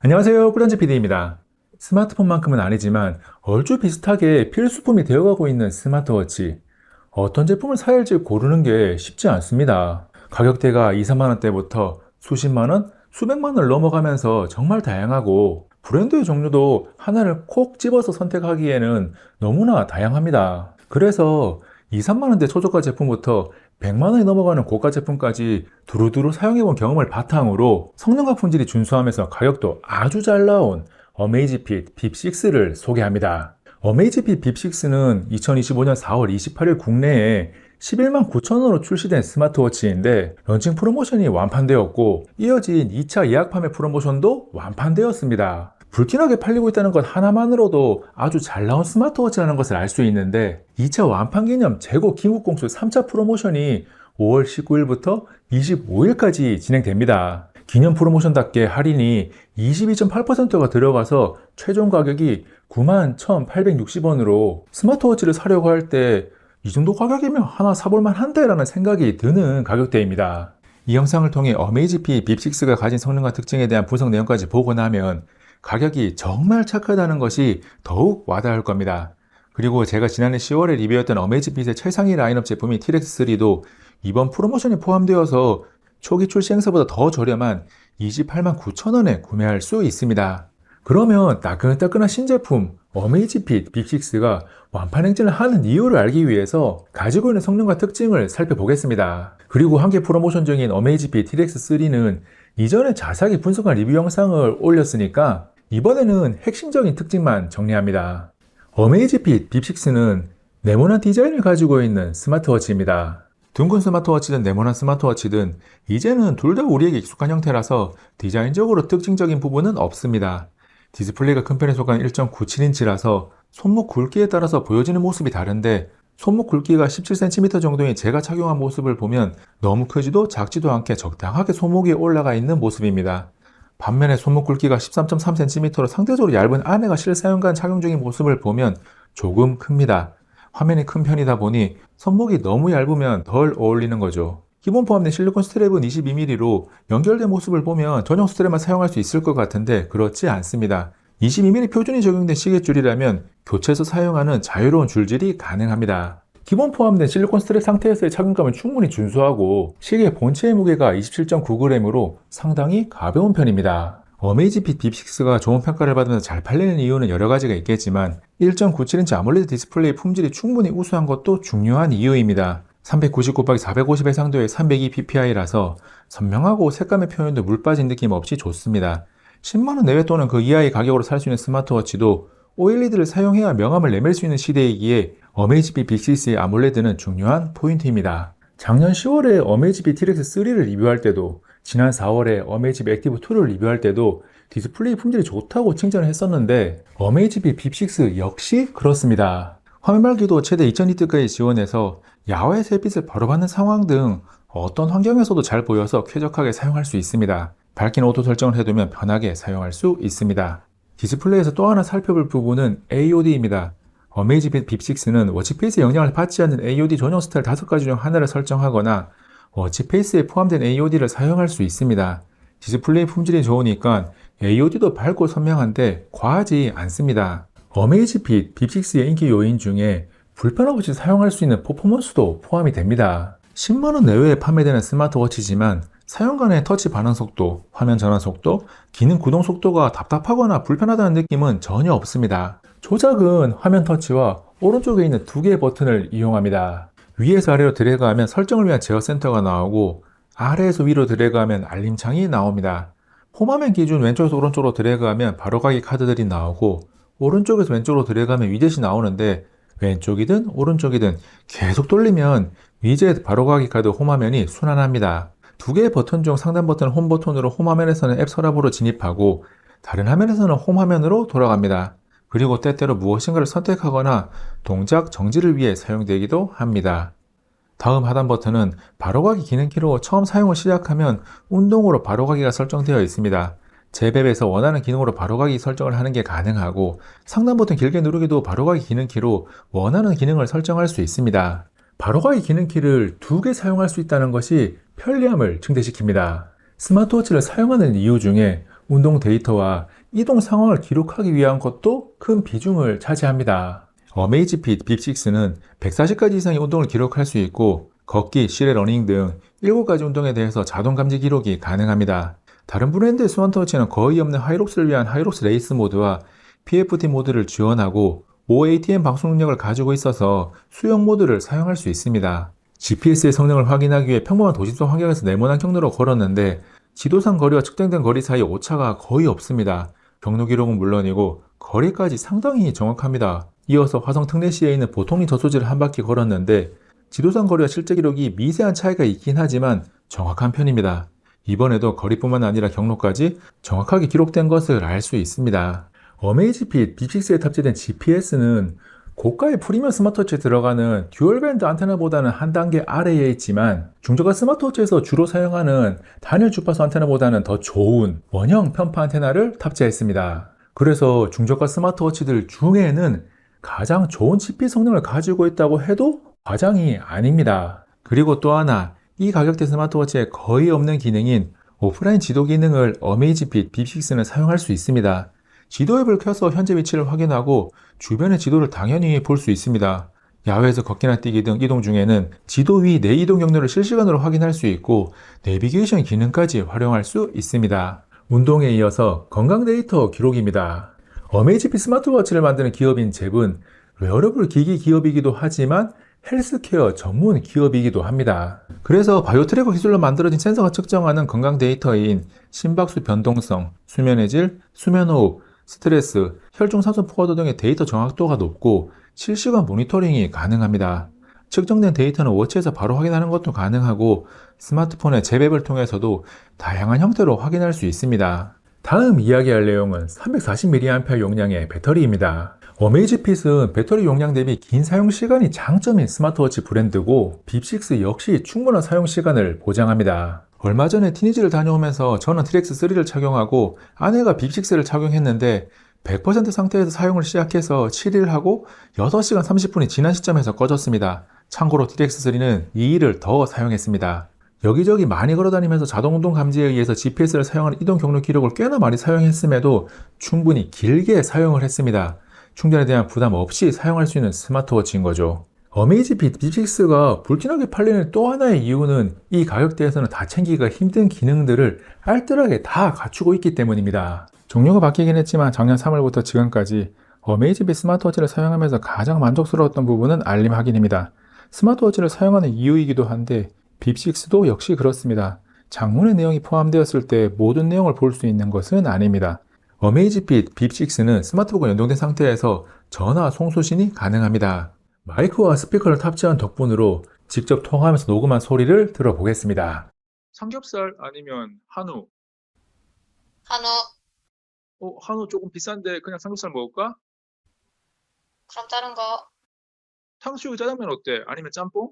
안녕하세요. 꿀단지 PD입니다. 스마트폰만큼은 아니지만 얼추 비슷하게 필수품이 되어가고 있는 스마트워치. 어떤 제품을 사야 할지 고르는 게 쉽지 않습니다. 가격대가 2, 3만 원대부터 수십만 원, 수백만 원을 넘어가면서 정말 다양하고 브랜드의 종류도 하나를 콕 집어서 선택하기에는 너무나 다양합니다. 그래서 2, 3만 원대 초저가 제품부터 100만 원이 넘어가는 고가 제품까지 두루두루 사용해본 경험을 바탕으로 성능과 품질이 준수하면서 가격도 아주 잘 나온 어메이지핏 빕6를 소개합니다. 어메이지핏 빕6는 2025년 4월 28일 국내에 11만 9천 원으로 출시된 스마트워치인데 런칭 프로모션이 완판되었고 이어진 2차 예약 판매 프로모션도 완판되었습니다. 불티나게 팔리고 있다는 것 하나만으로도 아주 잘 나온 스마트워치라는 것을 알 수 있는데 2차 완판 기념 재고 긴급 공수 3차 프로모션이 5월 19일부터 25일까지 진행됩니다. 기념 프로모션답게 할인이 22.8%가 들어가서 최종 가격이 91,860원으로 스마트워치를 사려고 할 때 이 정도 가격이면 하나 사볼만 한데 라는 생각이 드는 가격대입니다. 이 영상을 통해 어메이지핏 빕6가 가진 성능과 특징에 대한 분석 내용까지 보고 나면 가격이 정말 착하다는 것이 더욱 와닿을 겁니다. 그리고 제가 지난해 10월에 리뷰했던 어메이지핏의 최상위 라인업 제품인 TRX3도 이번 프로모션이 포함되어서 초기 출시 행사보다 더 저렴한 28만 9천 원에 구매할 수 있습니다. 그러면 따끈따끈한 신제품 어메이지핏 빕6가 완판 행진을 하는 이유를 알기 위해서 가지고 있는 성능과 특징을 살펴보겠습니다. 그리고 한개 프로모션 중인 어메이지핏 TRX3는 이전에 자세하게 분석한 리뷰 영상을 올렸으니까 이번에는 핵심적인 특징만 정리합니다. 어메이지핏 빕6는 네모난 디자인을 가지고 있는 스마트워치입니다. 둥근 스마트워치든 네모난 스마트워치든 이제는 둘 다 우리에게 익숙한 형태라서 디자인적으로 특징적인 부분은 없습니다. 디스플레이가 큰 편에 속한 1.97인치라서 손목 굵기에 따라서 보여지는 모습이 다른데 손목 굵기가 17cm 정도인 제가 착용한 모습을 보면 너무 크지도 작지도 않게 적당하게 손목에 올라가 있는 모습입니다. 반면에 손목 굵기가 13.3cm로 상대적으로 얇은 아내가 실사용간 착용 중인 모습을 보면 조금 큽니다. 화면이 큰 편이다 보니 손목이 너무 얇으면 덜 어울리는 거죠. 기본 포함된 실리콘 스트랩은 22mm로 연결된 모습을 보면 전용 스트랩만 사용할 수 있을 것 같은데 그렇지 않습니다. 22mm 표준이 적용된 시계줄이라면 교체해서 사용하는 자유로운 줄질이 가능합니다. 기본 포함된 실리콘 스트랩 상태에서의 착용감은 충분히 준수하고 시계 본체의 무게가 27.9g으로 상당히 가벼운 편입니다. 어메이지핏 빕6가 좋은 평가를 받으면서 잘 팔리는 이유는 여러 가지가 있겠지만 1.97인치 아몰레드 디스플레이 품질이 충분히 우수한 것도 중요한 이유입니다. 399x450 해상도의 302ppi라서 선명하고 색감의 표현도 물 빠진 느낌 없이 좋습니다. 10만원 내외 또는 그 이하의 가격으로 살 수 있는 스마트워치도 OLED를 사용해야 명암을 내밀 수 있는 시대이기에 어메이지핏 빅6의 아몰레드는 중요한 포인트입니다. 작년 10월에 어메이지핏 TRX3를 리뷰할 때도 지난 4월에 어메이지핏 액티브2를 리뷰할 때도 디스플레이 품질이 좋다고 칭찬을 했었는데 어메이지핏 빅6 역시 그렇습니다. 화면 밝기도 최대 2000니트까지 지원해서 야외에서 햇빛을 바로 받는 상황 등 어떤 환경에서도 잘 보여서 쾌적하게 사용할 수 있습니다. 밝기는 오토 설정을 해두면 편하게 사용할 수 있습니다. 디스플레이에서 또 하나 살펴볼 부분은 AOD입니다. 어메이지핏 빕6는 워치페이스의 영향을 받지 않는 AOD 전용 스타일 5가지 중 하나를 설정하거나 워치페이스에 포함된 AOD를 사용할 수 있습니다. 디스플레이 품질이 좋으니까 AOD도 밝고 선명한데 과하지 않습니다. 어메이지핏 빕6의 인기 요인 중에 불편 없이 사용할 수 있는 퍼포먼스도 포함이 됩니다. 10만원 내외에 판매되는 스마트워치지만 사용간의 터치 반응 속도, 화면 전환 속도, 기능 구동 속도가 답답하거나 불편하다는 느낌은 전혀 없습니다. 조작은 화면 터치와 오른쪽에 있는 두 개의 버튼을 이용합니다. 위에서 아래로 드래그하면 설정을 위한 제어 센터가 나오고 아래에서 위로 드래그하면 알림창이 나옵니다. 홈화면 기준 왼쪽에서 오른쪽으로 드래그하면 바로가기 카드들이 나오고 오른쪽에서 왼쪽으로 드래그하면 위젯이 나오는데 왼쪽이든 오른쪽이든 계속 돌리면 위젯 바로가기 카드 홈화면이 순환합니다. 두 개의 버튼 중 상단 버튼은 홈 버튼으로 홈화면에서는 앱 서랍으로 진입하고 다른 화면에서는 홈화면으로 돌아갑니다. 그리고 때때로 무엇인가를 선택하거나 동작 정지를 위해 사용되기도 합니다. 다음 하단 버튼은 바로가기 기능키로 처음 사용을 시작하면 운동으로 바로가기가 설정되어 있습니다. 제맵에서 원하는 기능으로 바로가기 설정을 하는 게 가능하고 상단 버튼 길게 누르기도 바로가기 기능키로 원하는 기능을 설정할 수 있습니다. 바로가기 기능키를 두 개 사용할 수 있다는 것이 편리함을 증대시킵니다. 스마트워치를 사용하는 이유 중에 운동 데이터와 이동 상황을 기록하기 위한 것도 큰 비중을 차지합니다. 어메이지핏 빕6는 140가지 이상의 운동을 기록할 수 있고 걷기, 실내 러닝 등 7가지 운동에 대해서 자동 감지 기록이 가능합니다. 다른 브랜드의 스마트워치는 거의 없는 하이록스를 위한 하이록스 레이스 모드와 PFT 모드를 지원하고 OATM 방송 능력을 가지고 있어서 수영 모드를 사용할 수 있습니다. GPS의 성능을 확인하기 위해 평범한 도심속 환경에서 네모난 경로로 걸었는데 지도상 거리와 측정된 거리 사이 오차가 거의 없습니다. 경로 기록은 물론이고 거리까지 상당히 정확합니다. 이어서 화성 특례시에 있는 보통리 저수지를 한 바퀴 걸었는데 지도상 거리와 실제 기록이 미세한 차이가 있긴 하지만 정확한 편입니다. 이번에도 거리뿐만 아니라 경로까지 정확하게 기록된 것을 알 수 있습니다. 어메이지핏 빕6에 탑재된 GPS는 고가의 프리미엄 스마트워치에 들어가는 듀얼밴드 안테나보다는 한 단계 아래에 있지만 중저가 스마트워치에서 주로 사용하는 단일 주파수 안테나보다는 더 좋은 원형 편파 안테나를 탑재했습니다. 그래서 중저가 스마트워치들 중에는 가장 좋은 GPS 성능을 가지고 있다고 해도 과장이 아닙니다. 그리고 또 하나, 이 가격대 스마트워치에 거의 없는 기능인 오프라인 지도 기능을 어메이지핏 빕6는 사용할 수 있습니다. 지도 앱을 켜서 현재 위치를 확인하고 주변의 지도를 당연히 볼 수 있습니다. 야외에서 걷기나 뛰기 등 이동 중에는 지도 위 내 이동 경로를 실시간으로 확인할 수 있고 내비게이션 기능까지 활용할 수 있습니다. 운동에 이어서 건강 데이터 기록입니다. 어메이지핏 스마트워치를 만드는 기업인 잽은 웨어러블 기기 기업이기도 하지만 헬스케어 전문 기업이기도 합니다. 그래서 바이오 트래커 기술로 만들어진 센서가 측정하는 건강 데이터인 심박수 변동성, 수면의 질, 수면호흡, 스트레스, 혈중 산소 포화도 등의 데이터 정확도가 높고 실시간 모니터링이 가능합니다. 측정된 데이터는 워치에서 바로 확인하는 것도 가능하고 스마트폰의 잽 앱을 통해서도 다양한 형태로 확인할 수 있습니다. 다음 이야기할 내용은 340mAh 용량의 배터리입니다. 어메이지핏은 배터리 용량 대비 긴 사용시간이 장점인 스마트워치 브랜드고 빕6 역시 충분한 사용시간을 보장합니다. 얼마 전에 티니지를 다녀오면서 저는 트랙스3를 착용하고 아내가 빕6를 착용했는데 100% 상태에서 사용을 시작해서 7일 하고 6시간 30분이 지난 시점에서 꺼졌습니다. 참고로 트랙스3는 2일을 더 사용했습니다. 여기저기 많이 걸어다니면서 자동운동 감지에 의해서 GPS를 사용하는 이동 경로 기록을 꽤나 많이 사용했음에도 충분히 길게 사용을 했습니다. 충전에 대한 부담 없이 사용할 수 있는 스마트워치인 거죠. 어메이지핏 빕6가 불티나게 팔리는 또 하나의 이유는 이 가격대에서는 다 챙기기가 힘든 기능들을 알뜰하게 다 갖추고 있기 때문입니다. 종류가 바뀌긴 했지만 작년 3월부터 지금까지 어메이지핏 스마트워치를 사용하면서 가장 만족스러웠던 부분은 알림 확인입니다. 스마트워치를 사용하는 이유이기도 한데 빕6도 역시 그렇습니다. 장문의 내용이 포함되었을 때 모든 내용을 볼 수 있는 것은 아닙니다. 어메이지핏 빕6는 스마트폰과 연동된 상태에서 전화 송수신이 가능합니다. 마이크와 스피커를 탑재한 덕분으로 직접 통화하면서 녹음한 소리를 들어보겠습니다. 삼겹살 아니면 한우? 한우. 한우 조금 비싼데 그냥 삼겹살 먹을까? 그럼 다른 거. 탕수육 짜장면 어때? 아니면 짬뽕?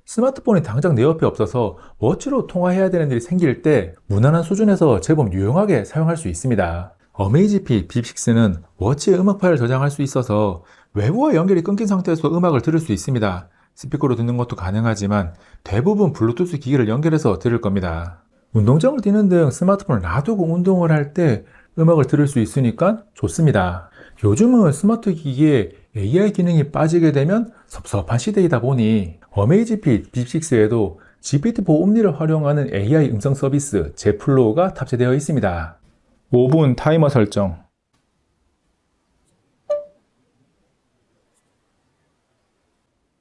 스마트폰이 당장 내 옆에 없어서 워치로 통화해야 되는 일이 생길 때 무난한 수준에서 제법 유용하게 사용할 수 있습니다. 어메이지핏 빕6는 워치에 음악 파일을 저장할 수 있어서 외부와 연결이 끊긴 상태에서 음악을 들을 수 있습니다. 스피커로 듣는 것도 가능하지만 대부분 블루투스 기기를 연결해서 들을 겁니다. 운동장을 뛰는 등 스마트폰을 놔두고 운동을 할 때 음악을 들을 수 있으니까 좋습니다. 요즘은 스마트 기기에 AI 기능이 빠지게 되면 섭섭한 시대이다 보니 어메이지핏 빕6에도 GPT-4 옴니를 활용하는 AI 음성 서비스 제플로우가 탑재되어 있습니다. 5분 타이머 설정.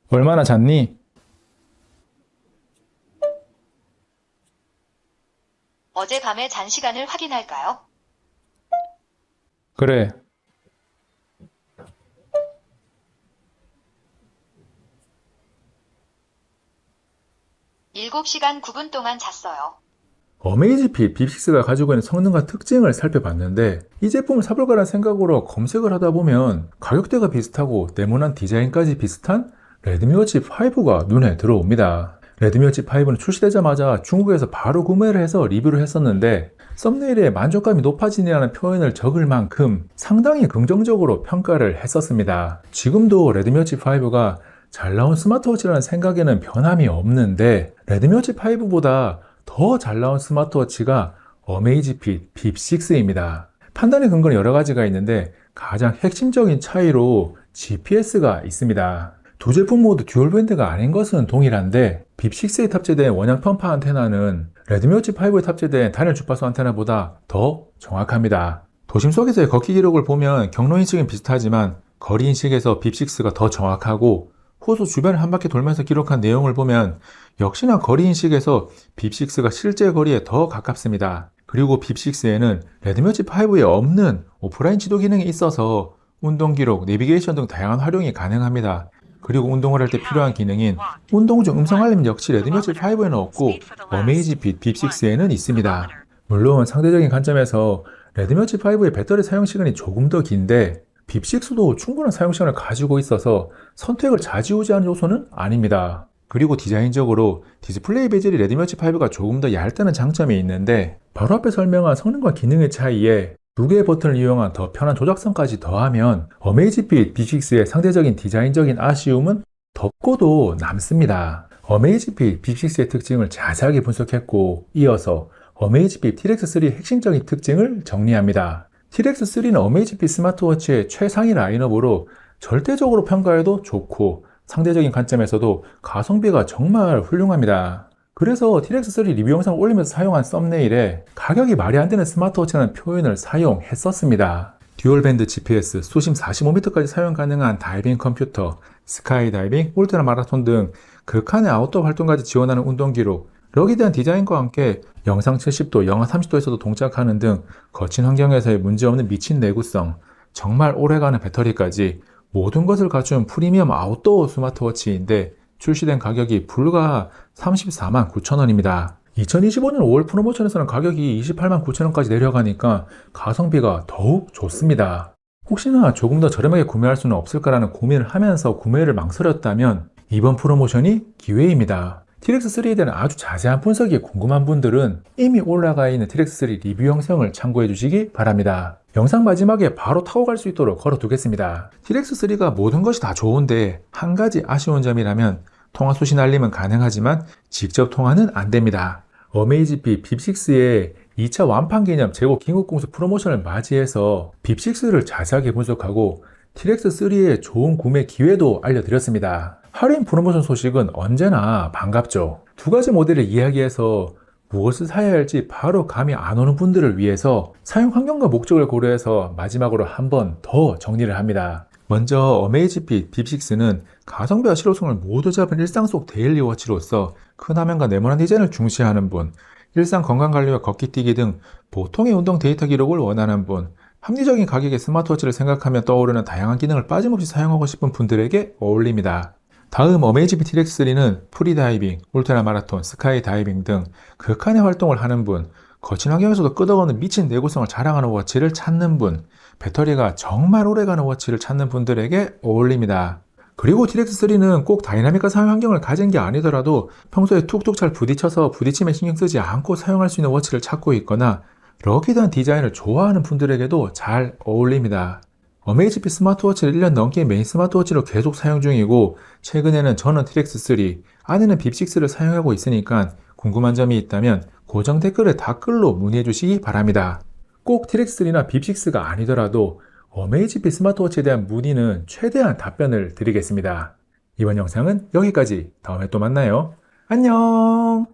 얼마나 잤니? 어젯밤에 잔 시간을 확인할까요? 그래. 7시간 9분 동안 잤어요. 어메이지핏 빕6가 가지고 있는 성능과 특징을 살펴봤는데 이 제품을 사볼까라는 생각으로 검색을 하다 보면 가격대가 비슷하고 네모난 디자인까지 비슷한 레드미워치 5가 눈에 들어옵니다. 레드미워치 5는 출시되자마자 중국에서 바로 구매를 해서 리뷰를 했었는데 썸네일에 만족감이 높아지냐는 표현을 적을 만큼 상당히 긍정적으로 평가를 했었습니다. 지금도 레드미워치 5가 잘 나온 스마트워치라는 생각에는 변함이 없는데 레드미워치 5보다 더 잘 나온 스마트워치가 어메이지핏 빕6입니다. 판단의 근거는 여러 가지가 있는데 가장 핵심적인 차이로 GPS가 있습니다. 두 제품 모두 듀얼밴드가 아닌 것은 동일한데 빕6에 탑재된 원형 펌파 안테나는 레드미 워치 5에 탑재된 단일 주파수 안테나보다 더 정확합니다. 도심 속에서의 걷기 기록을 보면 경로 인식은 비슷하지만 거리 인식에서 빕6가 더 정확하고 호수 주변을 한 바퀴 돌면서 기록한 내용을 보면 역시나 거리 인식에서 빕6가 실제 거리에 더 가깝습니다. 그리고 빕6에는 레드미 워치 5에 없는 오프라인 지도 기능이 있어서 운동 기록, 내비게이션 등 다양한 활용이 가능합니다. 그리고 운동을 할 때 필요한 기능인 운동 중 음성 알림 역시 레드미 워치 5에는 없고 어메이지핏 빕6에는 있습니다. 물론 상대적인 관점에서 레드미 워치 5의 배터리 사용 시간이 조금 더 긴데 빕6도 충분한 사용 시간을 가지고 있어서 선택을 좌지우지하는 요소는 아닙니다. 그리고 디자인적으로 디스플레이 베젤이 레드미 워치 5가 조금 더 얇다는 장점이 있는데 바로 앞에 설명한 성능과 기능의 차이에 두 개의 버튼을 이용한 더 편한 조작성까지 더하면 어메이지핏 빕6의 상대적인 디자인적인 아쉬움은 덮고도 남습니다. 어메이지핏 빕6의 특징을 자세하게 분석했고 이어서 어메이지핏 T-Rex3의 핵심적인 특징을 정리합니다. T-Rex3는 어메이지핏 스마트워치의 최상위 라인업으로 절대적으로 평가해도 좋고 상대적인 관점에서도 가성비가 정말 훌륭합니다. 그래서 T-Rex3 리뷰 영상을 올리면서 사용한 썸네일에 가격이 말이 안 되는 스마트워치라는 표현을 사용했었습니다. 듀얼밴드 GPS, 수심 45m까지 사용 가능한 다이빙 컴퓨터, 스카이다이빙, 울트라 마라톤 등 극한의 아웃도어 활동까지 지원하는 운동 기록, 럭이드한 디자인과 함께 영상 70도, 영하 30도에서도 동작하는 등 거친 환경에서의 문제없는 미친 내구성, 정말 오래가는 배터리까지 모든 것을 갖춘 프리미엄 아웃도어 스마트워치인데 출시된 가격이 불과 34만 9천 원입니다. 2025년 5월 프로모션에서는 가격이 28만 9천 원까지 내려가니까 가성비가 더욱 좋습니다. 혹시나 조금 더 저렴하게 구매할 수는 없을까라는 고민을 하면서 구매를 망설였다면 이번 프로모션이 기회입니다. T-Rex3에 대한 아주 자세한 분석이 궁금한 분들은 이미 올라가 있는 T-Rex3 리뷰 영상을 참고해 주시기 바랍니다. 영상 마지막에 바로 타고 갈 수 있도록 걸어 두겠습니다. T-Rex3가 모든 것이 다 좋은데 한 가지 아쉬운 점이라면 통화 수신 알림은 가능하지만 직접 통화는 안 됩니다. 어메이지핏 빕6의 2차 완판 기념 재고 긴급 공수 프로모션을 맞이해서 빕6를 자세하게 분석하고 T-Rex3의 좋은 구매 기회도 알려드렸습니다. 할인 프로모션 소식은 언제나 반갑죠. 두 가지 모델을 이야기해서 무엇을 사야 할지 바로 감이 안 오는 분들을 위해서 사용 환경과 목적을 고려해서 마지막으로 한 번 더 정리를 합니다. 먼저 어메이지핏 빕6는 가성비와 실용성을 모두 잡은 일상 속 데일리 워치로서 큰 화면과 네모난 디자인을 중시하는 분, 일상 건강관리와 걷기 뛰기 등 보통의 운동 데이터 기록을 원하는 분, 합리적인 가격의 스마트워치를 생각하며 떠오르는 다양한 기능을 빠짐없이 사용하고 싶은 분들에게 어울립니다. 다음 어메이지핏 T-Rex3는 프리다이빙, 울트라 마라톤, 스카이 다이빙 등 극한의 활동을 하는 분, 거친 환경에서도 끄덕없는 미친 내구성을 자랑하는 워치를 찾는 분, 배터리가 정말 오래가는 워치를 찾는 분들에게 어울립니다. 그리고 T-Rex3는 꼭 다이나믹한 사용 환경을 가진 게 아니더라도 평소에 툭툭 잘 부딪혀서 부딪힘에 신경 쓰지 않고 사용할 수 있는 워치를 찾고 있거나 럭키드한 디자인을 좋아하는 분들에게도 잘 어울립니다. 어메이지핏 스마트워치를 1년 넘게 메인 스마트워치로 계속 사용 중이고 최근에는 저는 T-Rex3, 아내는 빕6를 사용하고 있으니까 궁금한 점이 있다면 고정 댓글에 댓글로 문의해 주시기 바랍니다. 꼭 T-Rex3나 빕6가 아니더라도 어메이지핏 스마트워치에 대한 문의는 최대한 답변을 드리겠습니다. 이번 영상은 여기까지. 다음에 또 만나요. 안녕!